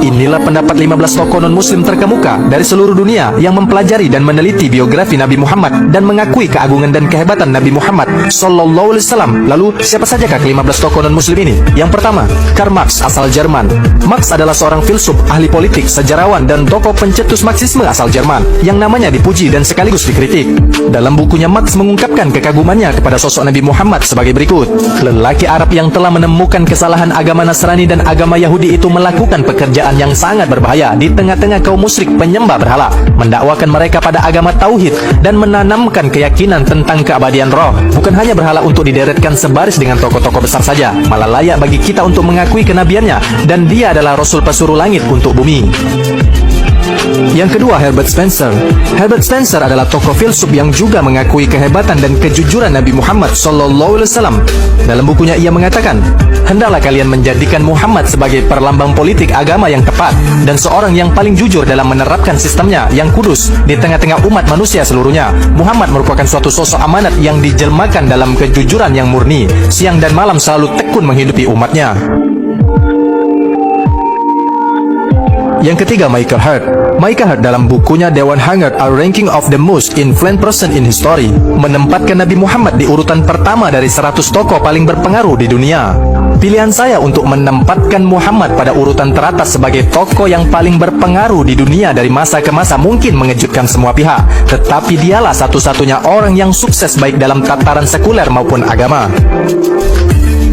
Inilah pendapat 15 tokoh non-muslim terkemuka dari seluruh dunia yang mempelajari dan meneliti biografi Nabi Muhammad dan mengakui keagungan dan kehebatan Nabi Muhammad Sallallahu Alaihi Wasallam. Lalu, siapa sajakah ke-15 tokoh non-muslim ini? Yang pertama, Karl Marx asal Jerman. Marx adalah seorang filsuf, ahli politik, sejarawan, dan tokoh pencetus Marxisme asal Jerman yang namanya dipuji dan sekaligus dikritik. Dalam bukunya, Marx mengungkapkan kekagumannya kepada sosok Nabi Muhammad sebagai berikut. Lelaki Arab yang telah menemukan kesalahan agama Nasrani dan agama Yahudi itu melakukan pekerjaan yang sangat berbahaya di tengah-tengah kaum musyrik penyembah berhala, mendakwakan mereka pada agama tauhid dan menanamkan keyakinan tentang keabadian roh. Bukan hanya berhala untuk dideretkan sebaris dengan tokoh-tokoh besar saja, malah layak bagi kita untuk mengakui kenabiannya, dan dia adalah Rasul Pesuruh Langit untuk bumi. Yang kedua, Herbert Spencer. Herbert Spencer adalah tokoh filsuf yang juga mengakui kehebatan dan kejujuran Nabi Muhammad Sallallahu Alaihi Wasallam. Dalam bukunya ia mengatakan, hendaklah kalian menjadikan Muhammad sebagai perlambang politik agama yang tepat dan seorang yang paling jujur dalam menerapkan sistemnya yang kudus di tengah-tengah umat manusia seluruhnya. Muhammad merupakan suatu sosok amanat yang dijelmakan dalam kejujuran yang murni, siang dan malam selalu tekun menghidupi umatnya. Yang ketiga, Michael Hart. Michael Hart dalam bukunya Dewan Hangat, A Ranking of the Most Influential Person in History, menempatkan Nabi Muhammad di urutan pertama dari 100 tokoh paling berpengaruh di dunia. Pilihan saya untuk menempatkan Muhammad pada urutan teratas sebagai tokoh yang paling berpengaruh di dunia dari masa ke masa mungkin mengejutkan semua pihak, tetapi dialah satu-satunya orang yang sukses baik dalam tataran sekuler maupun agama.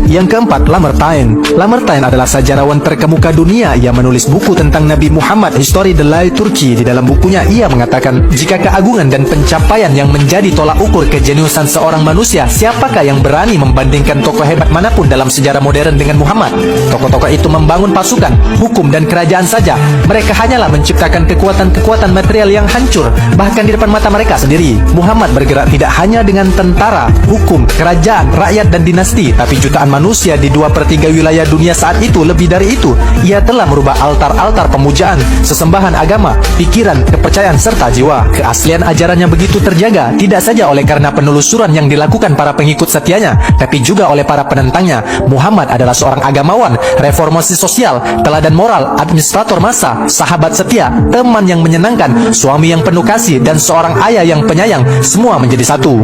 Yang keempat, Lamartine. Lamartine adalah sejarawan terkemuka dunia. Ia menulis buku tentang Nabi Muhammad, History de la Turki. Di dalam bukunya ia mengatakan, jika keagungan dan pencapaian yang menjadi tolak ukur kejeniusan seorang manusia, siapakah yang berani membandingkan tokoh hebat manapun dalam sejarah modern dengan Muhammad? Tokoh-tokoh itu membangun pasukan, hukum, dan kerajaan saja. Mereka hanyalah menciptakan kekuatan-kekuatan material yang hancur, bahkan di depan mata mereka sendiri. Muhammad bergerak tidak hanya dengan tentara, hukum, kerajaan, rakyat, dan dinasti, tapi jutaan manusia di 2/3 wilayah dunia saat itu. Lebih dari itu, ia telah merubah altar-altar pemujaan, sesembahan agama, pikiran, kepercayaan, serta jiwa. Keaslian ajarannya begitu terjaga, tidak saja oleh karena penelusuran yang dilakukan para pengikut setianya, tapi juga oleh para penentangnya. Muhammad adalah seorang agamawan, reformasi sosial, teladan moral, administrator massa, sahabat setia, teman yang menyenangkan, suami yang penuh kasih, dan seorang ayah yang penyayang. Semua menjadi satu.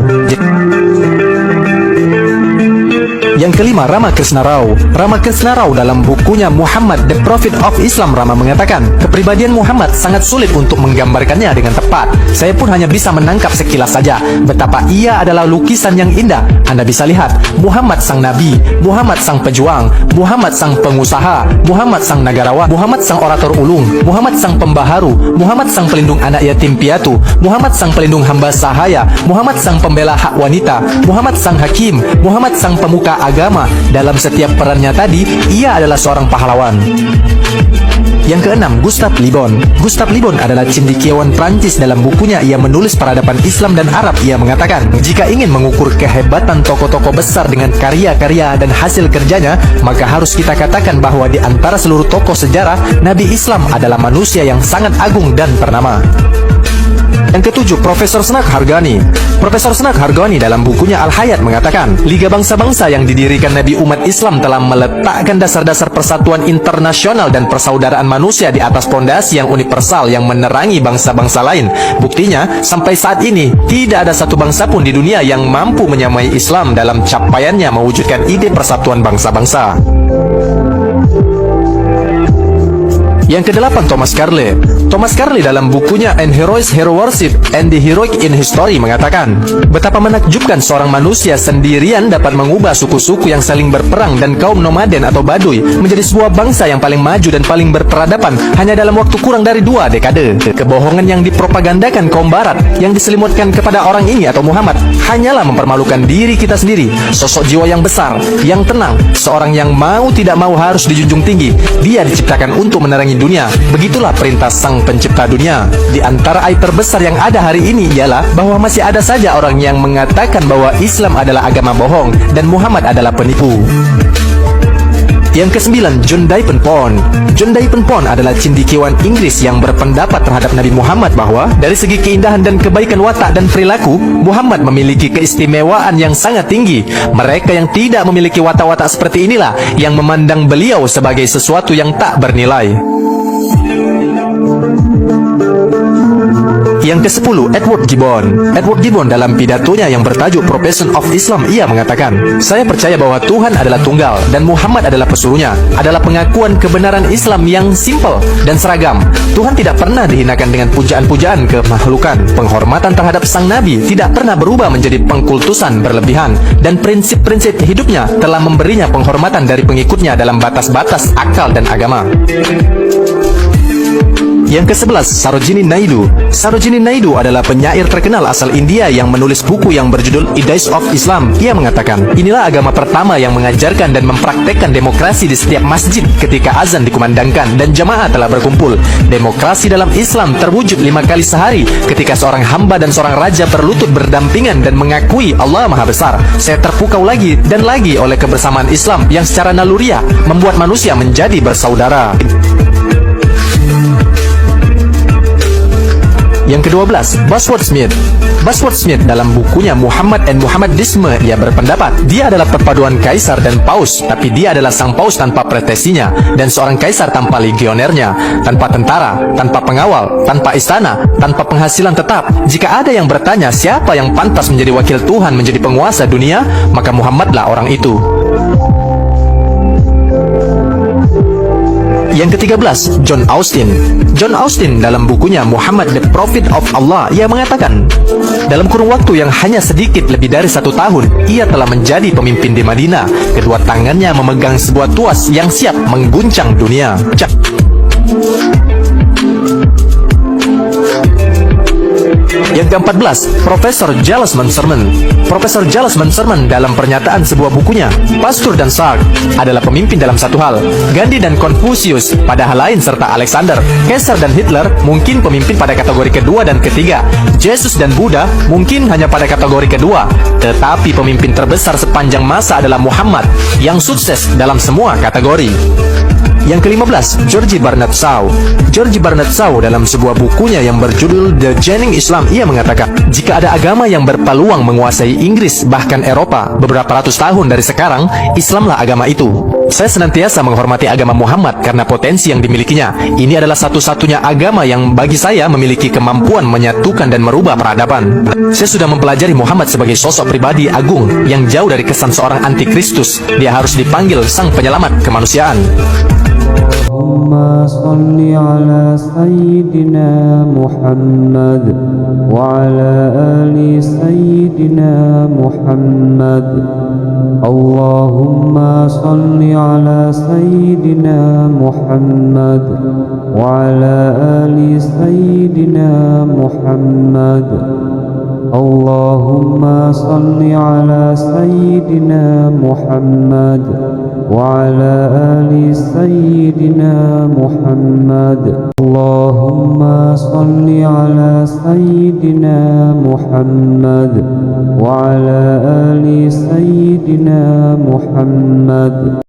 Yang kelima, Rama Krishna Rao. Rama Krishna Rao dalam bukunya Muhammad, The Prophet of Islam, Rama mengatakan, kepribadian Muhammad sangat sulit untuk menggambarkannya dengan tepat. Saya pun hanya bisa menangkap sekilas saja betapa ia adalah lukisan yang indah. Anda bisa lihat, Muhammad sang nabi, Muhammad sang pejuang, Muhammad sang pengusaha, Muhammad sang negarawan, Muhammad sang orator ulung, Muhammad sang pembaharu, Muhammad sang pelindung anak yatim piatu, Muhammad sang pelindung hamba sahaya, Muhammad sang pembela hak wanita, Muhammad sang hakim, Muhammad sang pemuka agama. Dalam setiap perannya tadi, ia adalah seorang pahlawan. Yang keenam, Gustave Le Bon. Gustave Le Bon adalah cendekiawan Prancis. Dalam bukunya ia menulis peradaban Islam dan Arab. Ia mengatakan, jika ingin mengukur kehebatan tokoh-tokoh besar dengan karya-karya dan hasil kerjanya, maka harus kita katakan bahwa di antara seluruh tokoh sejarah, Nabi Islam adalah manusia yang sangat agung dan ternama. Yang ketujuh, Profesor Snack Hargani. Profesor Snack Hargani dalam bukunya Al-Hayat mengatakan, Liga Bangsa-Bangsa yang didirikan Nabi umat Islam telah meletakkan dasar-dasar persatuan internasional dan persaudaraan manusia di atas pondasi yang universal yang menerangi bangsa-bangsa lain. Buktinya, sampai saat ini tidak ada satu bangsa pun di dunia yang mampu menyamai Islam dalam capaiannya mewujudkan ide persatuan bangsa-bangsa. Yang kedelapan, Thomas Carlyle. Thomas Carlyle dalam bukunya An Hero's Hero Worship and the Heroic in History mengatakan, betapa menakjubkan seorang manusia sendirian dapat mengubah suku-suku yang saling berperang dan kaum nomaden atau Baduy menjadi sebuah bangsa yang paling maju dan paling berperadaban hanya dalam waktu kurang dari 2 dekade. Kebohongan yang dipropagandakan kaum barat yang diselimutkan kepada orang ini atau Muhammad hanyalah mempermalukan diri kita sendiri. Sosok jiwa yang besar, yang tenang, seorang yang mau tidak mau harus dijunjung tinggi. Dia diciptakan untuk menerangi dunia. Begitulah perintah sang pencipta dunia. Di antara aib terbesar yang ada hari ini ialah bahwa masih ada saja orang yang mengatakan bahwa Islam adalah agama bohong dan Muhammad adalah penipu. Yang kesembilan, John Dayton. John Dayton adalah cendekiawan Inggris yang berpendapat terhadap Nabi Muhammad bahwa dari segi keindahan dan kebaikan watak dan perilaku, Muhammad memiliki keistimewaan yang sangat tinggi. Mereka yang tidak memiliki watak-watak seperti inilah yang memandang beliau sebagai sesuatu yang tak bernilai. Yang ke-10, Edward Gibbon. Edward Gibbon dalam pidatonya yang bertajuk Profession of Islam, ia mengatakan, "Saya percaya bahwa Tuhan adalah tunggal dan Muhammad adalah pesuruhnya, adalah pengakuan kebenaran Islam yang simpel dan seragam. Tuhan tidak pernah dihinakan dengan pujaan-pujaan kemakhlukan. Penghormatan terhadap sang Nabi tidak pernah berubah menjadi pengkultusan berlebihan, dan prinsip-prinsip hidupnya telah memberinya penghormatan dari pengikutnya dalam batas-batas akal dan agama." Yang ke-11, Sarojini Naidu. Sarojini Naidu adalah penyair terkenal asal India yang menulis buku yang berjudul Ideas of Islam. Ia mengatakan, inilah agama pertama yang mengajarkan dan mempraktekkan demokrasi di setiap masjid ketika azan dikumandangkan dan jamaah telah berkumpul. Demokrasi dalam Islam terwujud 5 kali sehari ketika seorang hamba dan seorang raja berlutut berdampingan dan mengakui Allah Maha Besar. Saya terpukau lagi dan lagi oleh kebersamaan Islam yang secara naluriah membuat manusia menjadi bersaudara. Yang ke-12, Bosworth Smith. Bosworth Smith dalam bukunya Muhammad and Muhammadisme, ia berpendapat dia adalah perpaduan kaisar dan paus, tapi dia adalah sang paus tanpa pretesinya dan seorang kaisar tanpa legionernya, tanpa tentara, tanpa pengawal, tanpa istana, tanpa penghasilan tetap. Jika ada yang bertanya siapa yang pantas menjadi wakil Tuhan menjadi penguasa dunia, maka Muhammadlah orang itu. Yang ke-13, John Austin. John Austin dalam bukunya Muhammad the Prophet of Allah, ia mengatakan, dalam kurun waktu yang hanya sedikit lebih dari 1 tahun, ia telah menjadi pemimpin di Madinah. Kedua tangannya memegang sebuah tuas yang siap mengguncang dunia. Yang ke-14, Profesor Giles Manserman. Profesor Giles Manserman dalam pernyataan sebuah bukunya, Pastur dan Sark, adalah pemimpin dalam satu hal. Gandhi dan Confucius pada hal lain, serta Alexander, Caesar dan Hitler mungkin pemimpin pada kategori kedua dan ketiga. Yesus dan Buddha mungkin hanya pada kategori kedua. Tetapi pemimpin terbesar sepanjang masa adalah Muhammad yang sukses dalam semua kategori. Yang ke-15, George Bernard Shaw. George Bernard Shaw dalam sebuah bukunya yang berjudul The Genuine Islam, ia mengatakan, jika ada agama yang berpeluang menguasai Inggris bahkan Eropa beberapa ratus tahun dari sekarang, Islamlah agama itu. Saya senantiasa menghormati agama Muhammad karena potensi yang dimilikinya. Ini adalah satu-satunya agama yang bagi saya memiliki kemampuan menyatukan dan merubah peradaban. Saya sudah mempelajari Muhammad sebagai sosok pribadi agung yang jauh dari kesan seorang antikristus. Dia harus dipanggil sang penyelamat kemanusiaan. Allahumma salli ala Sayyidina Muhammad wa ala ali Sayyidina Muhammad. Allahumma salli ala Sayyidina Muhammad wa ala ali Sayyidina Muhammad. Allahumma salli ala Sayyidina Muhammad wa ala ali Sayyidina Muhammad. Allahumma salli ala Sayyidina Muhammad wa ala ali Sayyidina Muhammad.